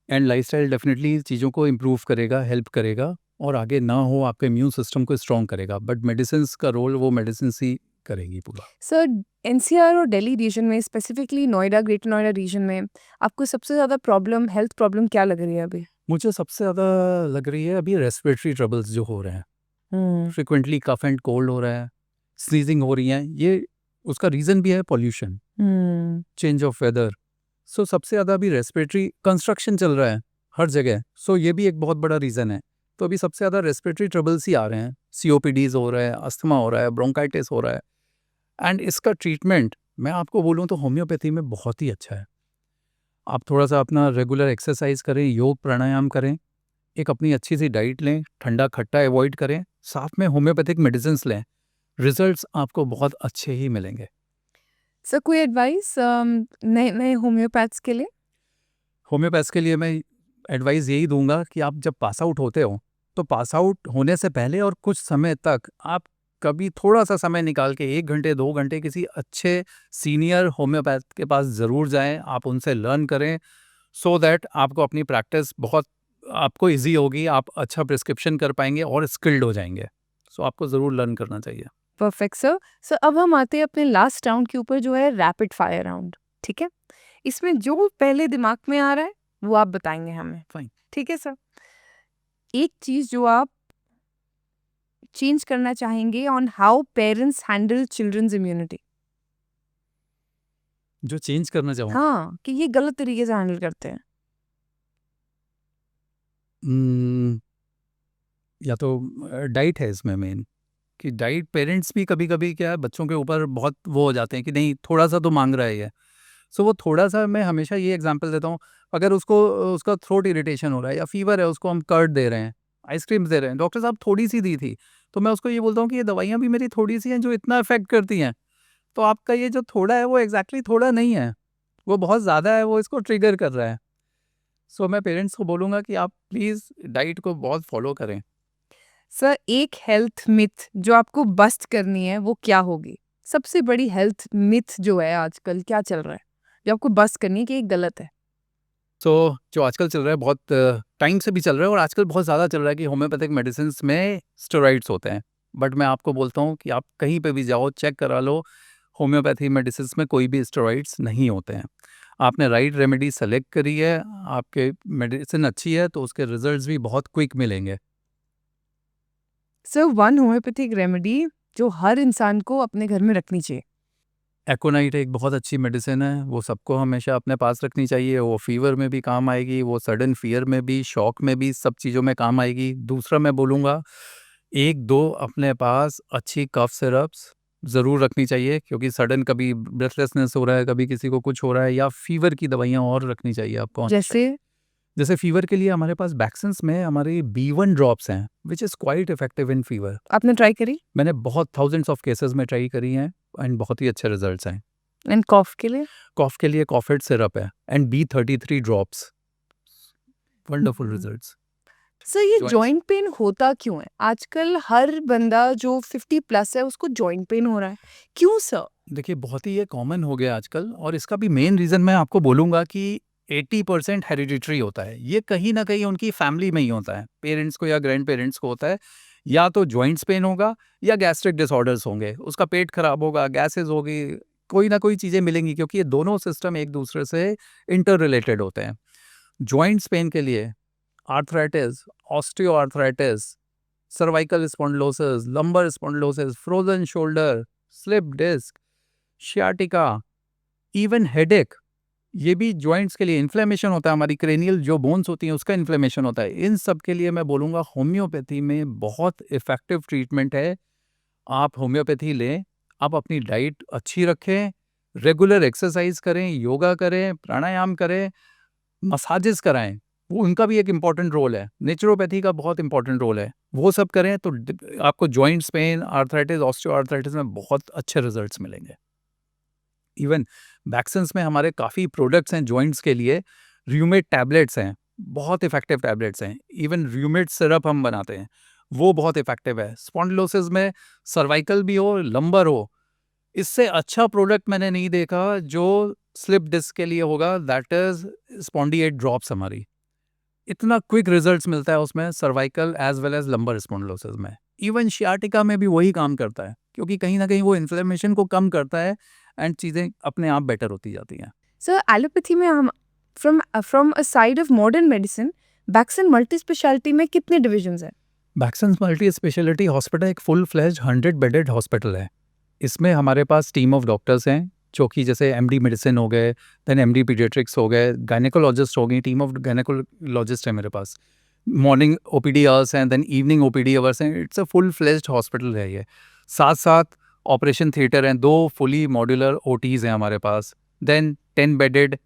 एंड लाइफस्टाइल डेफिनेटली चीज़ों को इम्प्रूव करेगा, हेल्प करेगा, और आगे ना हो आपके इम्यून सिस्टम को स्ट्रॉन्ग करेगा, बट मेडिसिन का रोल वो मेडिसिन ही करेगी पूरा। सर, एनसीआर और दिल्ली रीजन में, specifically Noida, greater Noida region में, आपको सबसे ज़्यादा प्रॉब्लम, हेल्थ प्रॉब्लम क्या लग रही है अभी? मुझे सबसे ज़्यादा लग रही है अभी रेस्पिरेटरी ट्रबल्स जो हो रहे हैं। हम्म। फ्रिक्वेंटली कफ एंड कोल्ड हो रहा है, स्नीजिंग हो रही है। ये उसका रीज़न भी है pollution, hmm. Change of weather. So सबसे ज़्यादा अभी रेस्पिरेटरी कंस्ट्रक्शन चल रहा है हर जगह, सो ये भी एक बहुत बड़ा रीज़न है। तो अभी सबसे ज़्यादा रेस्पिरेटरी ट्रबल्स ही आ रहे हैं। सीओपीडीज हो रहा है, अस्थमा हो रहा है, ब्रोंकाइटिस हो रहा है। एंड इसका ट्रीटमेंट मैं आपको बोलूँ तो होम्योपैथी में बहुत ही अच्छा है। आप थोड़ा सा अपना रेगुलर एक्सरसाइज करें, योग प्राणायाम करें, एक अपनी अच्छी सी डाइट लें, ठंडा खट्टा अवॉइड करें, साथ में होम्योपैथिक मेडिसिन लें, रिजल्ट्स आपको बहुत अच्छे ही मिलेंगे। सर, कोई एडवाइस नए नए होम्योपैथ्स के लिए? होम्योपैथ्स के लिए मैं एडवाइस यही दूंगा कि आप जब पास आउट होते हो, तो पास आउट होने से पहले और कुछ समय तक आप कभी थोड़ा सा समय निकाल के 1 घंटे 2 घंटे किसी अच्छे सीनियर होम्योपैथ के पास ज़रूर जाएं, आप उनसे लर्न करें, सो दैट आपको अपनी प्रैक्टिस बहुत आपको इजी होगी, आप अच्छा प्रिस्क्रिप्शन कर पाएंगे और स्किल्ड हो जाएंगे। सो आपको ज़रूर लर्न करना चाहिए। Perfect sir. सर, अब हम आते हैं अपने लास्ट राउंड के ऊपर, जो है रैपिड फायर राउंड। ठीक है? इसमें जो पहले दिमाग में आ रहा है वो आप बताएंगे हमें। फाइन। ठीक है सर? एक चीज जो आप चेंज करना चाहेंगे on how parents handle children's immunity. जो चेंज करना चाहूँ, हाँ, कि ये गलत तरीके से हैंडल करते हैं। या तो डाइट है इसमें मेन, कि डाइट पेरेंट्स भी कभी कभी क्या है, बच्चों के ऊपर बहुत वो हो जाते हैं कि नहीं थोड़ा सा तो मांग रहा है ये। सो वो थोड़ा सा, मैं हमेशा ये एग्जांपल देता हूँ, अगर उसको उसका थ्रोट इरिटेशन हो रहा है या फीवर है, उसको हम कर्ड दे रहे हैं, आइसक्रीम्स दे रहे हैं, डॉक्टर साहब थोड़ी सी दी थी, तो मैं उसको ये बोलता हूँ कि ये दवाइयाँ भी मेरी थोड़ी सी हैं जो इतना इफेक्ट करती हैं, तो आपका ये जो थोड़ा है वो एग्जैक्टली थोड़ा नहीं है, वो बहुत ज़्यादा है, वो इसको ट्रिगर कर रहा है। सो मैं पेरेंट्स को बोलूँगा कि आप प्लीज़ डाइट को बहुत फॉलो करें। सर, एक हेल्थ मिथ जो आपको बस्ट करनी है वो क्या होगी? सबसे बड़ी हेल्थ मिथ जो है आजकल क्या चल रहा है, जो आपको बस्ट करनी है कि ये गलत है? तो जो आजकल चल रहा है, बहुत टाइम से भी चल रहा है और आजकल बहुत ज़्यादा चल रहा है, कि होम्योपैथिक मेडिसिन में स्टेरॉइड्स होते हैं। बट मैं आपको बोलता हूँ कि आप कहीं पे भी जाओ, चेक करा लो, होम्योपैथी मेडिसिन में कोई भी स्टेरॉइड्स नहीं होते हैं। आपने राइट रेमेडी सेलेक्ट करी है, आपके मेडिसिन अच्छी है, तो उसके रिजल्ट्स भी बहुत क्विक मिलेंगे। सर, वन होम्योपैथिक रेमेडी जो हर इंसान को अपने घर में रखनी चाहिए। एकोनाइट एक बहुत अच्छी मेडिसिन है, वो सबको हमेशा अपने पास रखनी चाहिए। वो फीवर में भी काम आएगी, वो सडन फियर में भी, शॉक में भी, सब चीज़ों में काम आएगी। दूसरा मैं बोलूँगा, 1-2 अपने पास अच्छी कफ सिरप्स ज़रूर रखनी चाहिए, क्योंकि सडन कभी ब्रेथलेसनेस हो रहा है, कभी किसी को कुछ हो रहा है, या फीवर की दवाइयाँ और रखनी चाहिए आपको। जैसे? जैसे फीवर के लिए हमारे पास बैक्सन्स में हमारी B1 ड्रॉप्स हैं, which is quite effective in fever. आपने ट्राई करी? मैंने बहुत थाउजेंड्स ऑफ केसेस में ट्राई करी हैं एंड बहुत ही अच्छे रिजल्ट्स हैं। एंड कॉफ के लिए? कॉफ के लिए कॉफेड सिरप है, and B33 drops, wonderful hmm. Results. Sir ये Joints. जॉइंट पेन होता क्यों है? आजकल हर बंदा जो 50 प्लस है उसको जॉइंट पेन हो रहा है, क्यों सर? देखिए बहुत ही ये कॉमन हो गया आजकल, और इसका भी मेन रीज़न मैं आपको बोलूँगा कि 80% हेरिडिटरी होता है। ये कहीं ना कहीं उनकी फैमिली में ही होता है, पेरेंट्स को या ग्रैंड पेरेंट्स को होता है। या तो जॉइंट्स पेन होगा या गैस्ट्रिक डिसऑर्डर्स होंगे, उसका पेट खराब होगा, गैसेस होगी, कोई ना कोई चीज़ें मिलेंगी, क्योंकि ये दोनों सिस्टम एक दूसरे से इंटर रिलेटेड होते हैं। जॉइंट्स पेन के लिए arthritis, osteoarthritis, cervical spondylosis, lumbar spondylosis, frozen shoulder, slip disc, sciatica, even headache, ये भी जॉइंट्स के लिए इन्फ्लेमेशन होता है। हमारी क्रेनियल जो बोन्स होती हैं उसका इन्फ्लेमेशन होता है। इन सब के लिए मैं बोलूँगा होम्योपैथी में बहुत इफ़ेक्टिव ट्रीटमेंट है। आप होम्योपैथी लें, आप अपनी डाइट अच्छी रखें, रेगुलर एक्सरसाइज करें, योगा करें, प्राणायाम करें, मसाजेस कराएं, वो उनका भी एक इम्पॉर्टेंट रोल है। नेचुरोपैथी का बहुत इंपॉर्टेंट रोल है, वो सब करें तो आपको जॉइंट्स पेन, आर्थराइटिस, ऑस्टियोआर्थराइटिस में बहुत अच्छे रिजल्ट्स मिलेंगे। इवन वैक्सन्स में हमारे काफ़ी प्रोडक्ट्स हैं जॉइंट्स के लिए। र्यूमेट टैबलेट्स हैं, बहुत इफेक्टिव टैबलेट्स हैं। इवन र्यूमेट सिरप हम बनाते हैं, वो बहुत इफेक्टिव है। स्पॉन्डिलोसिस में सर्वाइकल भी हो, लंबर हो, इससे अच्छा प्रोडक्ट मैंने नहीं देखा जो स्लिप डिस्क के लिए होगा, दैट इज स्पॉन्डिएट ड्रॉप्स। हमारी इतना क्विक रिजल्ट्स मिलता है उसमें, cervical as well as lumbar spondylosis में। इवन शियाटिका में भी वही काम करता है, क्योंकि कहीं ना कहीं वो इन्फ्लेमेशन को कम करता है एंड चीज़ें अपने आप बेटर होती जाती हैं। सर एलोपैथी में हम from a side of modern medicine, बैक्सन multi speciality में कितने डिविजन्स हैं? वैक्सन्स मल्टी स्पेशलिटी हॉस्पिटल एक फुल फ्लेज 100 बेडेड हॉस्पिटल है। इसमें हमारे पास टीम ऑफ डॉक्टर्स हैं जो कि जैसे एमडी मेडिसिन हो गए, देन एमडी पीडियाट्रिक्स हो गए, गायनेकोलॉजिस्ट हो गई, टीम ऑफ गायनेकोलॉजिस्ट है मेरे पास। मॉर्निंग ओपीडी आवर्स हैं, देन इवनिंग ओपीडी आवर्स हैं। It's a full fledged hospital है ये। साथ साथ ऑपरेशन थिएटर हैं, 2 फुली मॉड्यूलर ओटीज़ हैं हमारे पास, देन 10 बेडेड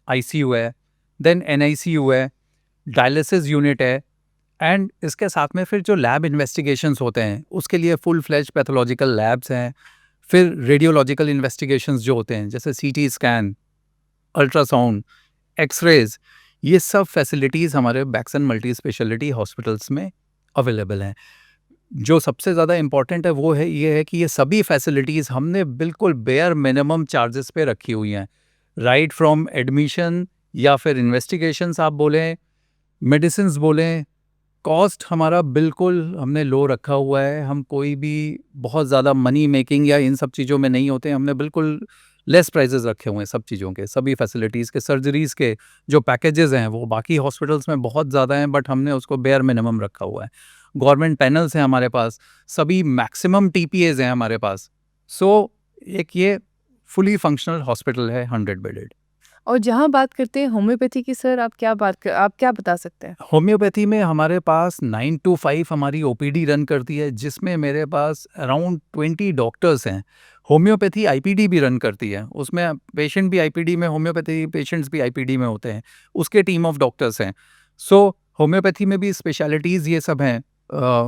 आईसीयू है, देन एनआईसीयू है, डायलिसिस यूनिट है, एंड इसके साथ में फिर जो लैब इन्वेस्टिगेशंस होते हैं उसके लिए फुल फ्लेज पैथोलॉजिकल लैब्स हैं। फिर रेडियोलॉजिकल इन्वेस्टिगेशंस जो होते हैं जैसे सीटी स्कैन, अल्ट्रासाउंड, एक्सरेज, ये सब फैसिलिटीज़ हमारे बैक्सन मल्टी स्पेशलिटी हॉस्पिटल्स में अवेलेबल हैं। जो सबसे ज़्यादा इम्पॉर्टेंट है वो है ये है कि ये सभी फैसिलिटीज़ हमने बिल्कुल बेयर मिनिमम चार्जेस पे रखी हुई हैं। राइट फ्रॉम एडमिशन या फिर इन्वेस्टिगेशंस आप बोलें, मेडिसिन्स बोलें, कॉस्ट हमारा बिल्कुल हमने लो रखा हुआ है। हम कोई भी बहुत ज़्यादा मनी मेकिंग या इन सब चीज़ों में नहीं होते हैं। हमने बिल्कुल लेस प्राइजेस रखे हुए हैं सब चीज़ों के, सभी फैसिलिटीज़ के। सर्जरीज़ के जो पैकेजेस हैं वो बाकी हॉस्पिटल्स में बहुत ज़्यादा हैं, बट हमने उसको बेयर मिनिमम रखा हुआ है। गवर्नमेंट पैनल्स हैं हमारे पास, सभी मैक्सिमम टीपीएज हैं हमारे पास। सो एक ये फुली फंक्शनल हॉस्पिटल है, 100 बेडेड। और जहाँ बात करते हैं होम्योपैथी की सर, आप क्या बता सकते हैं? होम्योपैथी में हमारे पास 9 to 5 हमारी ओपीडी रन करती है, जिसमें मेरे पास अराउंड 20 डॉक्टर्स हैं। होम्योपैथी आईपीडी भी रन करती है, उसमें पेशेंट भी आईपीडी में, होम्योपैथी पेशेंट्स भी आईपीडी में होते हैं, उसके टीम ऑफ डॉक्टर्स हैं। सो होम्योपैथी में भी स्पेशलिटीज़ ये सब हैं।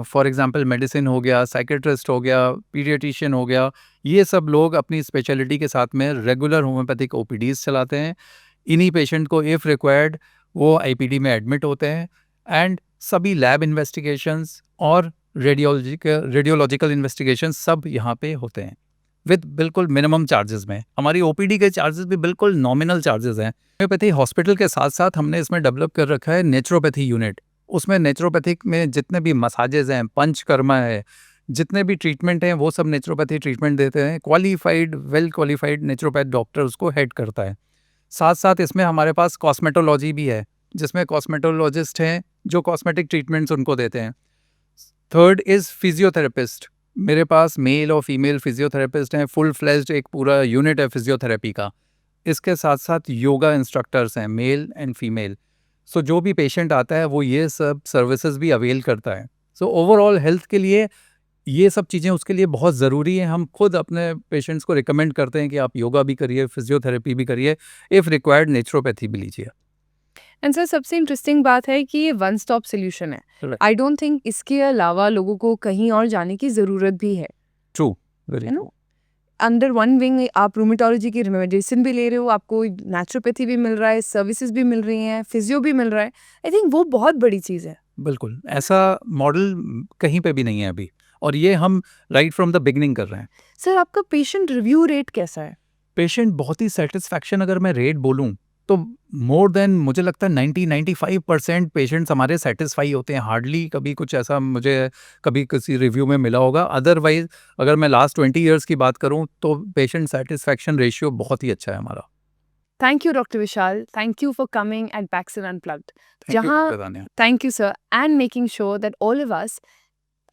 फॉर एग्जांपल मेडिसिन हो गया, साइकेट्रिस्ट हो गया, पीडियाट्रिशियन हो गया, ये सब लोग अपनी स्पेशलिटी के साथ में रेगुलर होम्योपैथिक ओपीडीज़ चलाते हैं। इन्हीं पेशेंट को इफ़ रिक्वायर्ड वो आईपीडी में एडमिट होते हैं, एंड सभी लैब इन्वेस्टिगेशंस और रेडियोलॉजिकल इन्वेस्टिगेशंस सब यहाँ पे होते हैं विद बिल्कुल मिनिमम चार्जेस में। हमारी ओपीडी के चार्जेस भी बिल्कुल नॉमिनल चार्जेस हैं। होम्योपैथी हॉस्पिटल के साथ साथ हमने इसमें डेवलप कर रखा है नेचुरोपैथी यूनिट। उसमें नेचुरोपैथिक में जितने भी मसाजेज हैं, पंचकर्मा है, जितने भी ट्रीटमेंट हैं वो सब नेचुरोपैथी ट्रीटमेंट देते हैं। Qualified, well qualified naturopath doctor उसको हेड करता है। साथ साथ इसमें हमारे पास कॉस्मेटोलॉजी भी है, जिसमें कॉस्मेटोलॉजिस्ट हैं जो कॉस्मेटिक ट्रीटमेंट्स उनको देते हैं। Third is physiotherapist. मेरे पास मेल और फीमेल फिजियोथेरेपिस्ट हैं, फुल फ्लेज्ड एक पूरा यूनिट है फिजियोथेरेपी का। इसके साथ साथ योगा इंस्ट्रक्टर्स हैं, मेल एंड फीमेल। सो जो भी पेशेंट आता है वो ये सब सर्विसेज भी अवेल करता है। सो ओवरऑल हेल्थ के लिए ये सब चीज़ें उसके लिए बहुत ज़रूरी हैं। हम खुद अपने पेशेंट्स को रिकमेंड करते हैं कि आप योगा भी करिए, फिजियोथेरेपी भी करिए, इफ़ रिक्वायर्ड नेचुरोपैथी भी लीजिए। एंड सर सबसे इंटरेस्टिंग बात है कि ये वन स्टॉप सोल्यूशन है। Right. आई डोंट थिंक इसके अलावा लोगों को कहीं और जाने की ज़रूरत भी है। ट्रू, वेरी है ना? अंडर वन विंग आप रूमेटोलॉजी की मेडिसिन भी ले रहे हो, आपको नेचुरोपैथी भी मिल रहा है, सर्विसेज भी मिल रही हैं, फिजियो भी मिल रहा है। आई थिंक वो बहुत बड़ी चीज़ है। बिल्कुल ऐसा मॉडल कहीं पे भी नहीं है अभी, और ये हम राइट फ्रॉम द बिगनिंग कर रहे हैं। सर आपका पेशेंट रिव्यू रेट कैसा है? पेशेंट बहुत ही सेटिस्फैक्शन, अगर मैं रेट बोलूँ तो मोर देन मुझे लगता है 90-95% पेशेंट्स हमारे सेटिस्फाई होते हैं। हार्डली कभी कुछ ऐसा मुझे कभी किसी रिव्यू में मिला होगा। अदरवाइज अगर मैं लास्ट 20 ईयर्स की बात करूँ तो पेशेंट सेटिस्फैक्शन रेशियो बहुत ही अच्छा है हमारा। Thank you, Dr. Vishal. Thank you for coming at Baxter Unplugged. Thank you जहाँ doctor Tanya. Thank you, sir, and making sure that all of us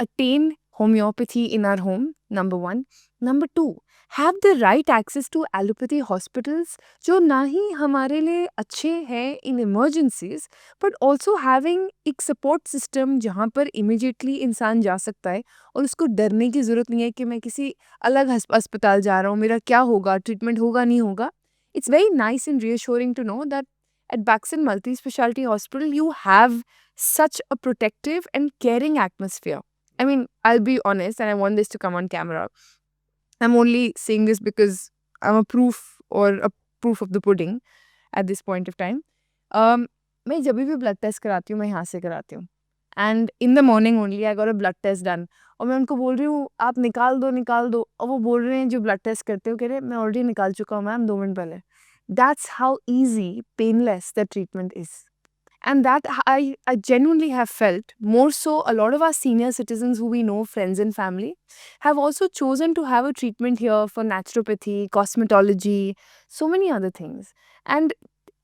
attain homeopathy in our home, number one. Number two, have the right access to allopathy hospitals, जो ना ही हमारे लिए अच्छे हैं in emergencies, but also having एक support system जहाँ पर immediately इंसान जा सकता है और उसको डरने की ज़रूरत नहीं है कि मैं किसी अलग अस्पताल जा रहा हूँ, मेरा क्या होगा, ट्रीटमेंट होगा नहीं होगा. It's very nice and reassuring to know that at Baxter Multi Specialty Hospital, you have such a protective and caring atmosphere. I mean, I'll be honest, and I want this to come on camera. I'm only saying this because I'm a proof of the pudding at this point of time. मैं जब भी blood test कराती हूँ मैं यहाँ से कराती हूँ. And in the morning only I got a blood test done. और मैं उनको बोल रही हूँ आप निकाल दो. और वो बोल रहे हैं जो ब्लड टेस्ट करते हो, कह रहे हैं मैं ऑलरेडी निकाल चुका हूँ मैम 2 मिनट पहले. That's how easy painless the treatment is. And that I genuinely have felt more so a lot of our senior citizens who we know, friends and family, have also chosen to have a treatment here for naturopathy, cosmetology, so many other things. And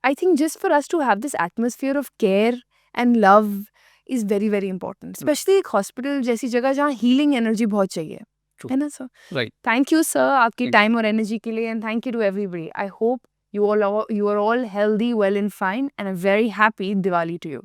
I think just for us to have this atmosphere of care and love is very, very important. Especially एक hospital जैसी जगह जहाँ healing energy बहुत चाहिए. True. है ना sir? Right. Thank you sir आपकी Thank you. time और energy के लिए, and thank you to everybody. I hope you are all healthy, well and fine, and a very happy Diwali to you.